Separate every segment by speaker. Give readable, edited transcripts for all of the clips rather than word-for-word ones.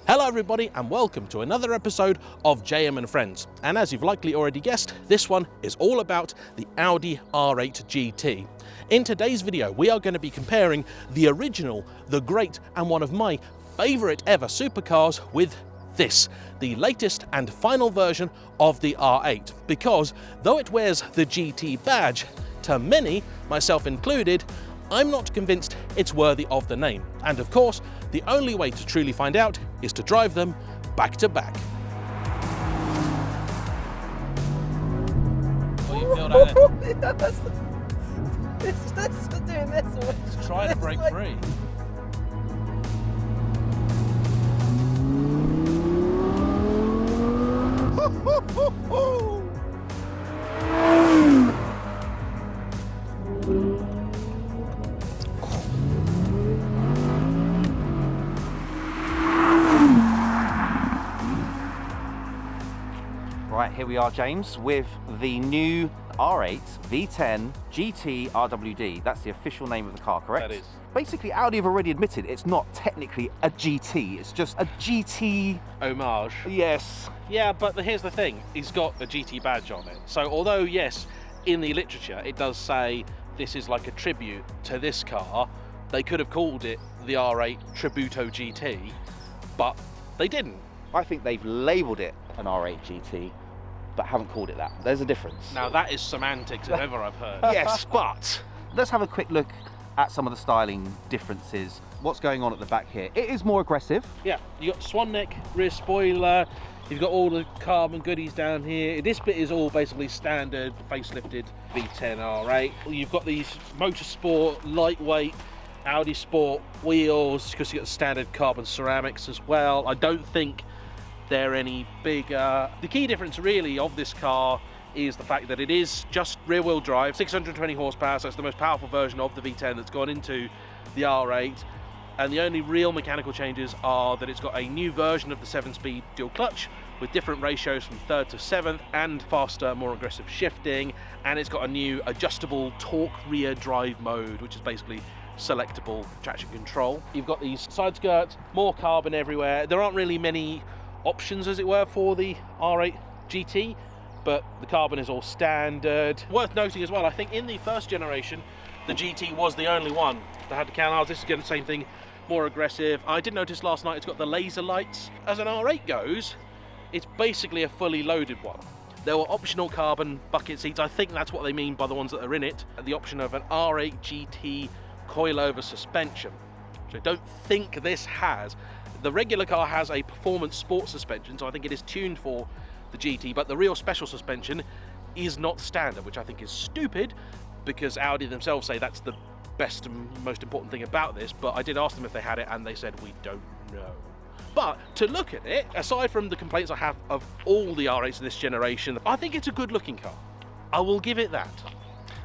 Speaker 1: Hello everybody and welcome to another episode of JayEmm Friends. And as you've likely already guessed, this one is all about the Audi R8 GT. In today's video, we are going to be comparing the original, the great, and one of my favourite ever supercars with this, the latest and final version of the R8. Because though it wears the GT badge, to many, myself included, I'm not convinced it's worthy of the name. And of course, the only way to truly find out is to drive them back to back. What do you feel down there?
Speaker 2: It's doing this one.
Speaker 1: It's trying to break free.
Speaker 2: Right, here we are, James, with the new R8 V10 GT RWD. That's the official name of the car, correct?
Speaker 1: That is.
Speaker 2: Basically, Audi have already admitted it's not technically a GT, it's just a GT...
Speaker 1: Homage.
Speaker 2: Yes.
Speaker 1: Yeah, but here's the thing, he's got a GT badge on it. So although, yes, in the literature it does say this is like a tribute to this car, they could have called it the R8 Tributo GT, but they didn't.
Speaker 2: I think they've labelled it an R8 GT, but haven't called it that. There's a difference.
Speaker 1: Now that is semantics if ever I've heard.
Speaker 2: Yes, but let's have a quick look at some of the styling differences. What's going on at the back here? It is more aggressive.
Speaker 1: Yeah, you got swan neck, rear spoiler, you've got all the carbon goodies down here. This bit is all basically standard facelifted V10 R8. You've got these motorsport, lightweight Audi Sport wheels, because you've got standard carbon ceramics as well. I don't think they're any bigger. The key difference really of this car is the fact that it is just rear wheel drive, 620 horsepower, so it's the most powerful version of the V10 that's gone into the R8. And the only real mechanical changes are that it's got a new version of the 7-speed dual clutch with different ratios from 3rd to 7th and faster, more aggressive shifting. And it's got a new adjustable torque rear drive mode, which is basically selectable traction control. You've got these side skirts, more carbon everywhere. There aren't really many options, as it were, for the R8 GT, but the carbon is all standard. Worth noting as well, I think in the first generation, the GT was the only one that had the canards. This is again the same thing, more aggressive. I did notice last night it's got the laser lights. As an R8 goes, it's basically a fully loaded one. There were optional carbon bucket seats. I think that's what they mean by the ones that are in it. The option of an R8 GT coilover suspension, which I don't think this has. The regular car has a performance sport suspension, so I think it is tuned for the GT, but the real special suspension is not standard, which I think is stupid, because Audi themselves say that's the best and most important thing about this. But I did ask them if they had it, and they said, we don't know. But to look at it, aside from the complaints I have of all the R8s of this generation, I think it's a good looking car. I will give it that.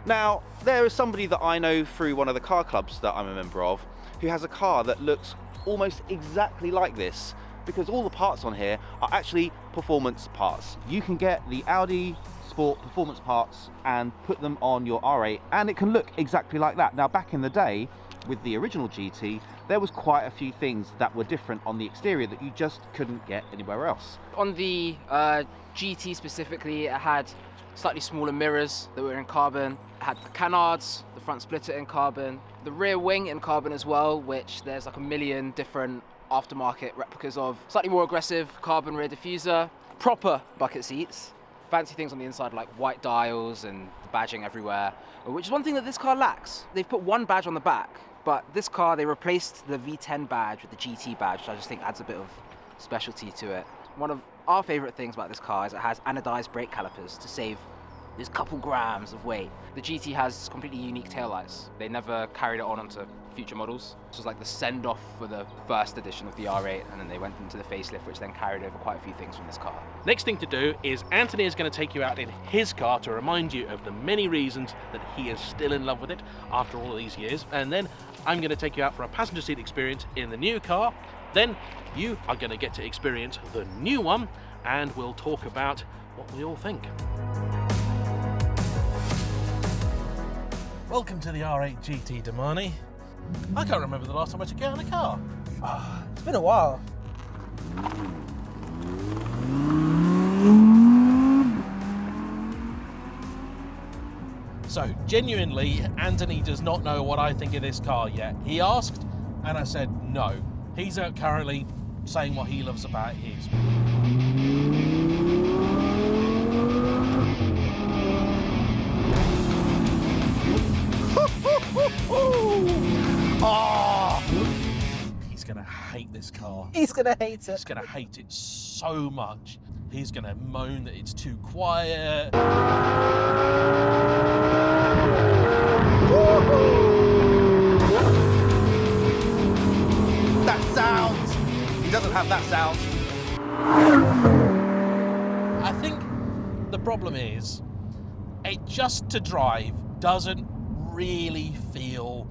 Speaker 2: Now, there is somebody that I know through one of the car clubs that I'm a member of, who has a car that looks almost exactly like this, because all the parts on here are actually performance parts. You can get the Audi Sport performance parts and put them on your R8, and it can look exactly like that. Now, back in the day with the original GT, there was quite a few things that were different on the exterior that you just couldn't get anywhere else.
Speaker 3: On the GT specifically, it had slightly smaller mirrors that were in carbon. It had the canards, the front splitter in carbon, the rear wing in carbon as well, which there's like a million different aftermarket replicas of. Slightly more aggressive carbon rear diffuser, proper bucket seats, fancy things on the inside like white dials and the badging everywhere, which is one thing that this car lacks. They've put one badge on the back, but this car, they replaced the V10 badge with the GT badge, which I just think adds a bit of specialty to it. One of our favourite things about this car is it has anodized brake calipers to save this couple grams of weight. The GT has completely unique taillights. They never carried it on onto future models. This was like the send-off for the first edition of the R8, and then they went into the facelift, which then carried over quite a few things from this car.
Speaker 1: Next thing to do is Anthony is going to take you out in his car to remind you of the many reasons that he is still in love with it after all of these years, and then I'm going to take you out for a passenger seat experience in the new car. Then you are going to get to experience the new one, and we'll talk about what we all think. Welcome to the R8 GT, Damani. I can't remember the last time I took you out in a car.
Speaker 4: It's been a while.
Speaker 1: So, genuinely, Anthony does not know what I think of this car yet. He asked, and I said no. He's currently saying what he loves about his.
Speaker 2: Oh!
Speaker 1: He's gonna hate this car.
Speaker 3: He's gonna hate it.
Speaker 1: He's gonna hate it so much. He's gonna moan that it's too quiet.
Speaker 2: That sound! He doesn't have that sound.
Speaker 1: I think the problem is, it just to drive doesn't really feel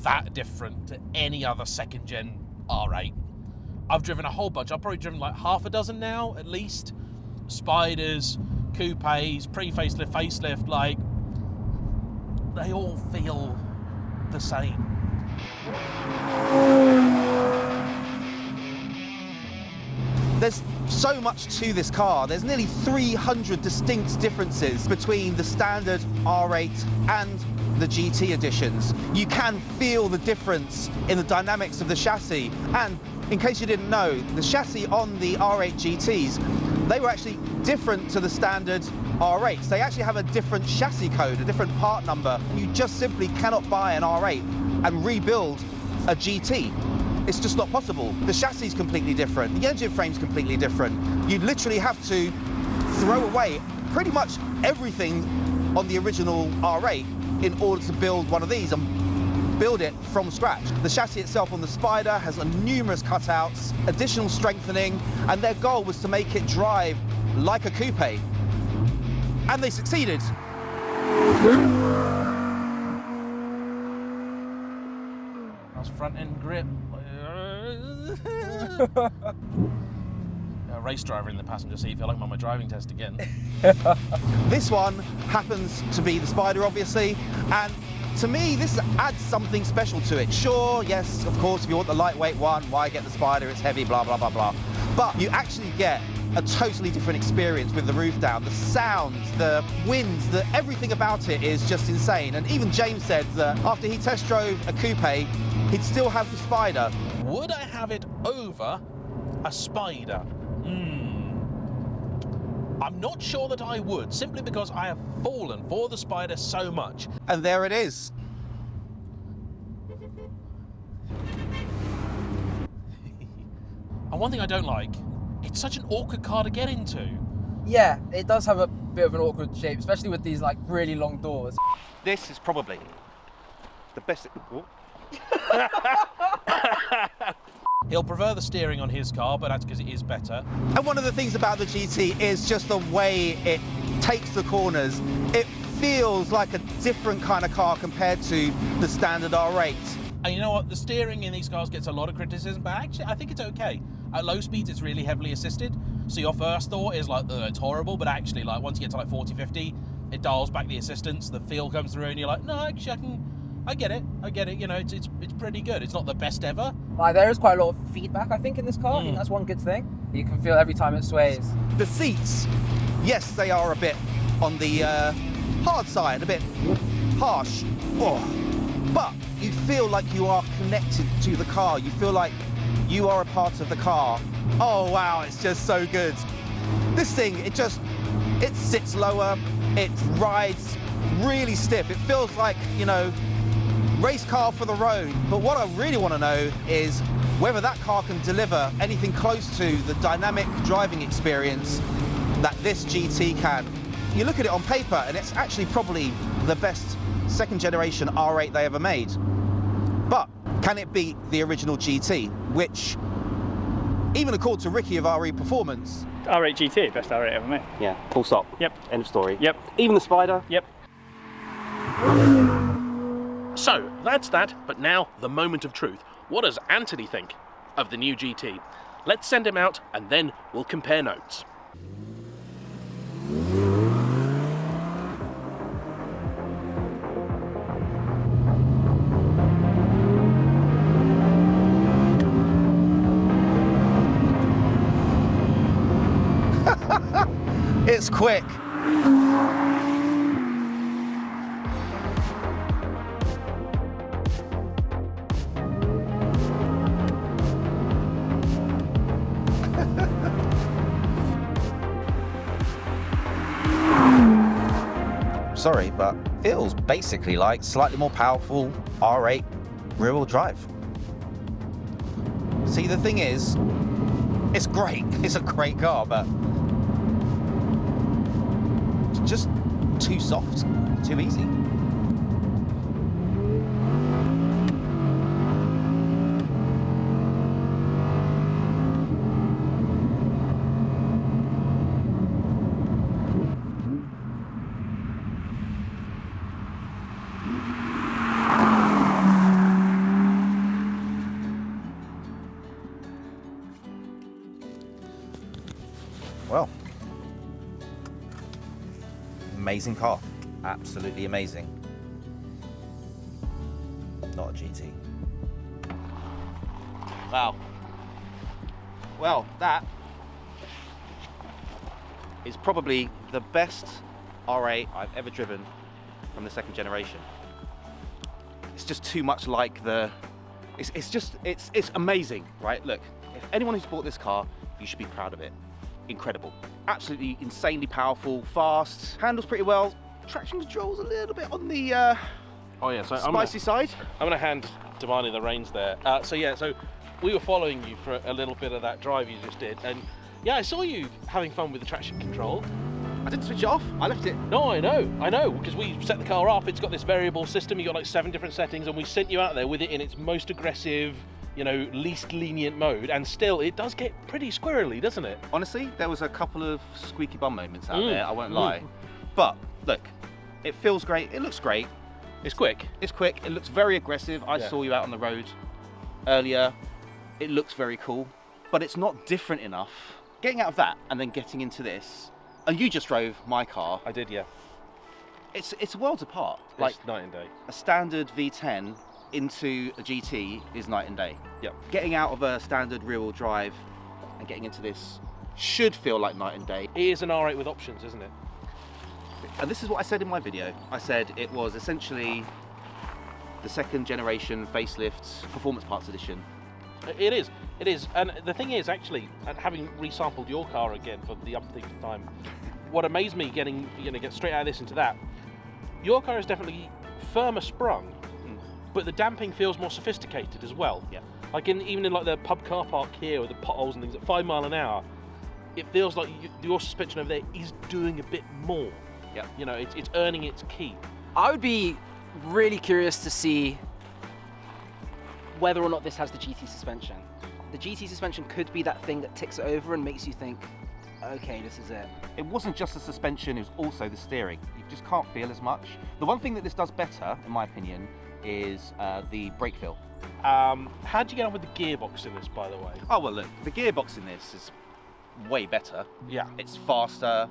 Speaker 1: that different to any other second gen R8. I've driven a whole bunch. I've probably driven like half a dozen now, at least. Spiders, coupes, pre-facelift, facelift, like, they all feel the same.
Speaker 2: There's so much to this car. There's nearly 300 distinct differences between the standard R8 and the GT editions. You can feel the difference in the dynamics of the chassis. And in case you didn't know, the chassis on the R8 GTs, they were actually different to the standard R8s. They actually have a different chassis code, a different part number. You just simply cannot buy an R8 and rebuild a GT. It's just not possible. The chassis is completely different. The engine frame's completely different. You literally have to throw away pretty much everything on the original R8 in order to build one of these and build it from scratch. The chassis itself on the Spider has numerous cutouts, additional strengthening, and their goal was to make it drive like a coupe. And they succeeded.
Speaker 1: Nice front end grip. A race driver in the passenger seat. Feel like I'm on my driving test again.
Speaker 2: This one happens to be the Spider, obviously, and to me, this adds something special to it. Sure, yes, of course, if you want the lightweight one, why get the Spider? It's heavy, blah, blah, blah, blah. But you actually get a totally different experience with the roof down. The sounds, the winds, everything about it is just insane. And even James said that after he test drove a coupe, he'd still have the Spider.
Speaker 1: Would I have it over a Spider? I'm not sure that I would, simply because I have fallen for the Spider so much.
Speaker 2: And there it is.
Speaker 1: And one thing I don't like, it's such an awkward car to get into.
Speaker 3: Yeah, it does have a bit of an awkward shape, especially with these like really long doors.
Speaker 2: This is probably the best.
Speaker 1: He'll prefer the steering on his car, but that's because it is better.
Speaker 2: And one of the things about the GT is just the way it takes the corners. It feels like a different kind of car compared to the standard R8.
Speaker 1: And you know what? The steering in these cars gets a lot of criticism, but actually I think it's okay. At low speeds, it's really heavily assisted. So your first thought is like, it's horrible, but actually like once you get to like 40, 50, it dials back the assistance, the feel comes through and you're like, no, actually I get it, you know, it's pretty good. It's not the best ever.
Speaker 3: Like there is quite a lot of feedback, I think, in this car. I think that's one good thing. You can feel every time it sways.
Speaker 2: The seats, yes, they are a bit on the hard side, a bit harsh. Oh. But you feel like you are connected to the car. You feel like you are a part of the car. Oh wow, it's just so good. This thing, it sits lower, it rides really stiff. It feels like, you know, race car for the road. But what I really want to know is whether that car can deliver anything close to the dynamic driving experience that this GT can. You look at it on paper and it's actually probably the best second generation R8 they ever made. But can it beat the original GT, which, even according to Ricky of RE Performance,
Speaker 4: R8 GT, best R8 ever made.
Speaker 5: Yeah, full stop.
Speaker 4: Yep.
Speaker 5: End of story.
Speaker 4: Yep.
Speaker 5: Even the Spider.
Speaker 4: Yep.
Speaker 1: So, that's that, but now the moment of truth. What does Anthony think of the new GT? Let's send him out and then we'll compare notes.
Speaker 2: it's quick. Sorry, but feels basically like slightly more powerful R8 rear-wheel drive. See, the thing is, it's great. It's a great car, but it's just too soft, too easy. Well, amazing car, absolutely amazing. Not a GT. Wow. Well, that is probably the best R8 I've ever driven from the second generation. It's just too much like the, it's amazing, right? Look, if anyone who's bought this car, you should be proud of it. Incredible. Absolutely insanely powerful, fast, handles pretty well. Traction control's a little bit on the
Speaker 1: Oh yeah, so
Speaker 2: spicy side.
Speaker 1: I'm gonna hand Damani the reins there. So we were following you for a little bit of that drive you just did, and yeah, I saw you having fun with the traction control.
Speaker 2: I didn't switch it off, I left it.
Speaker 1: No, I know, because we set the car up, it's got this variable system, you got like 7 different settings, and we sent you out there with it in its most aggressive, you know, least lenient mode, and still it does get pretty squirrely, doesn't it?
Speaker 2: Honestly, there was a couple of squeaky bum moments out there, I won't lie. But look, it feels great, it looks great.
Speaker 1: It's quick.
Speaker 2: It's quick, it looks very aggressive. I saw you out on the road earlier. It looks very cool, but it's not different enough. Getting out of that and then getting into this, and you just drove my car.
Speaker 1: I did, yeah.
Speaker 2: It's worlds apart.
Speaker 1: It's
Speaker 2: Like
Speaker 1: night and day.
Speaker 2: a standard V10 into a GT is night and day.
Speaker 1: Yep.
Speaker 2: Getting out of a standard rear-wheel drive and getting into this should feel like night and day.
Speaker 1: It is an R8 with options, isn't it?
Speaker 2: And this is what I said in my video. I said it was essentially the second generation facelift performance parts edition.
Speaker 1: It is, and the thing is, actually, having resampled your car again for the umpteenth time, what amazed me getting, get straight out of this into that, your car is definitely firmer sprung, but the damping feels more sophisticated as well.
Speaker 2: Yeah.
Speaker 1: Like even in like the pub car park here with the potholes and things at 5 miles an hour, it feels like your suspension over there is doing a bit more.
Speaker 2: Yeah.
Speaker 1: It's earning its keep.
Speaker 3: I would be really curious to see whether or not this has the GT suspension. The GT suspension could be that thing that ticks it over and makes you think, okay, this is it.
Speaker 2: It wasn't just the suspension, it was also the steering. You just can't feel as much. The one thing that this does better, in my opinion, is the brake feel.
Speaker 1: How'd you get on with the gearbox in this, by the way?
Speaker 2: Oh, well, look, the gearbox in this is way better.
Speaker 1: Yeah.
Speaker 2: It's faster,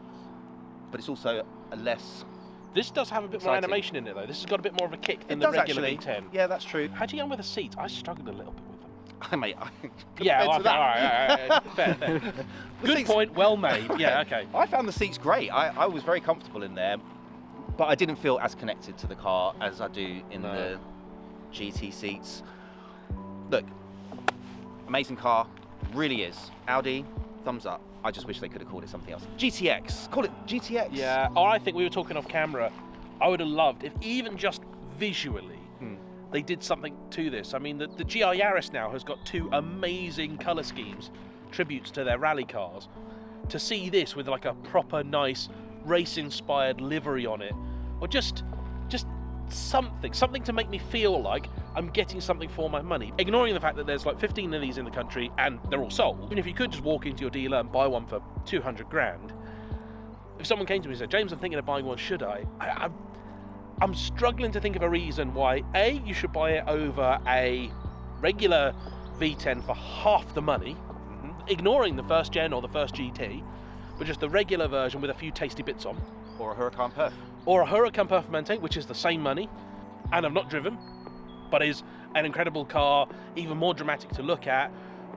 Speaker 2: but it's also a less...
Speaker 1: This does have a bit more
Speaker 2: Exciting.
Speaker 1: animation in it, though. This has got a bit more of a kick than
Speaker 2: It
Speaker 1: the
Speaker 2: does
Speaker 1: regular
Speaker 2: actually.
Speaker 1: V10.
Speaker 2: Yeah, that's true.
Speaker 1: How'd you get on with the seats? I struggled a little bit with them.
Speaker 2: Mate,
Speaker 1: Yeah,
Speaker 2: compared to that.
Speaker 1: all right. Fair. Good
Speaker 2: seats-
Speaker 1: point, well made. Yeah, okay.
Speaker 2: I found the seats great. I was very comfortable in there, but I didn't feel as connected to the car as I do in the GT seats. Look, amazing car, really is. Audi, thumbs up. I just wish they could have called it something else. GTX, call it GTX.
Speaker 1: Yeah, I think we were talking off camera. I would have loved if even just visually they did something to this. I mean, the GI Yaris now has got 2 amazing colour schemes, tributes to their rally cars. To see this with like a proper nice race-inspired livery on it, or just something to make me feel like I'm getting something for my money. Ignoring the fact that there's like 15 of these in the country and they're all sold. Even if you could just walk into your dealer and buy one for 200 grand, if someone came to me and said, James, I'm thinking of buying one, should I? I'm struggling to think of a reason why, A, you should buy it over a regular V10 for half the money, ignoring the first gen or the first GT, but just the regular version with a few tasty bits on.
Speaker 2: Or a Huracan Perf.
Speaker 1: Or a Huracan Performante, which is the same money, and I've not driven, but is an incredible car, even more dramatic to look at.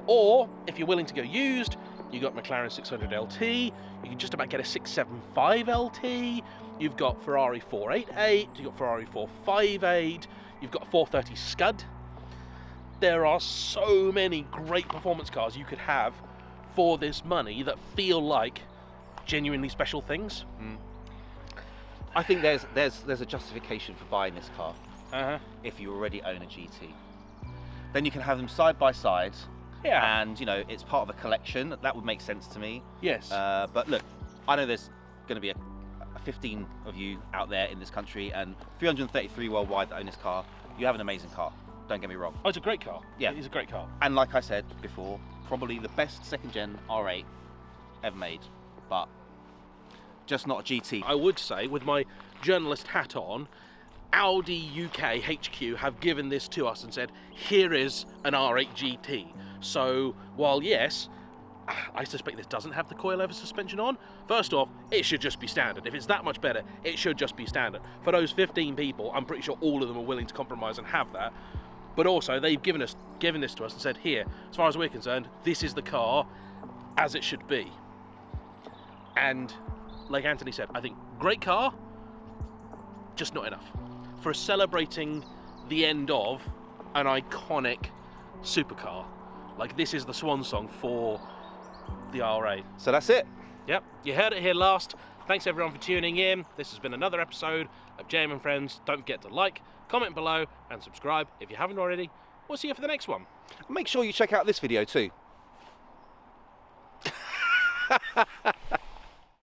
Speaker 1: Or, if you're willing to go used, You got McLaren 600 LT. You can just about get a 675 LT. You've got Ferrari 488. You've got Ferrari 458. You've got a 430 Scud. There are so many great performance cars you could have for this money that feel like genuinely special things.
Speaker 2: I think there's a justification for buying this car if you already own a GT. Then you can have them side by side.
Speaker 1: Yeah.
Speaker 2: And, you know, it's part of a collection. That would make sense to me.
Speaker 1: Yes.
Speaker 2: But look, I know there's going to be a 15 of you out there in this country and 333 worldwide that own this car. You have an amazing car. Don't get me wrong.
Speaker 1: Oh, it's a great car.
Speaker 2: Yeah.
Speaker 1: It's a great car.
Speaker 2: And like I said before, probably the best second-gen R8 ever made. But just not a GT.
Speaker 1: I would say, with my journalist hat on, Audi UK HQ have given this to us and said, here is an R8 GT. So, while yes, I suspect this doesn't have the coilover suspension on, first off, it should just be standard. If it's that much better, it should just be standard. For those 15 people, I'm pretty sure all of them are willing to compromise and have that. But also, they've given this to us and said, here, as far as we're concerned, this is the car as it should be. And, like Anthony said, I think great car, just not enough. For celebrating the end of an iconic supercar. Like, this is the swan song for the R8.
Speaker 2: So that's it.
Speaker 1: Yep, you heard it here last. Thanks everyone for tuning in. This has been another episode of JayEmm Friends. Don't forget to like, comment below, and subscribe if you haven't already. We'll see you for the next one.
Speaker 2: Make sure you check out this video too.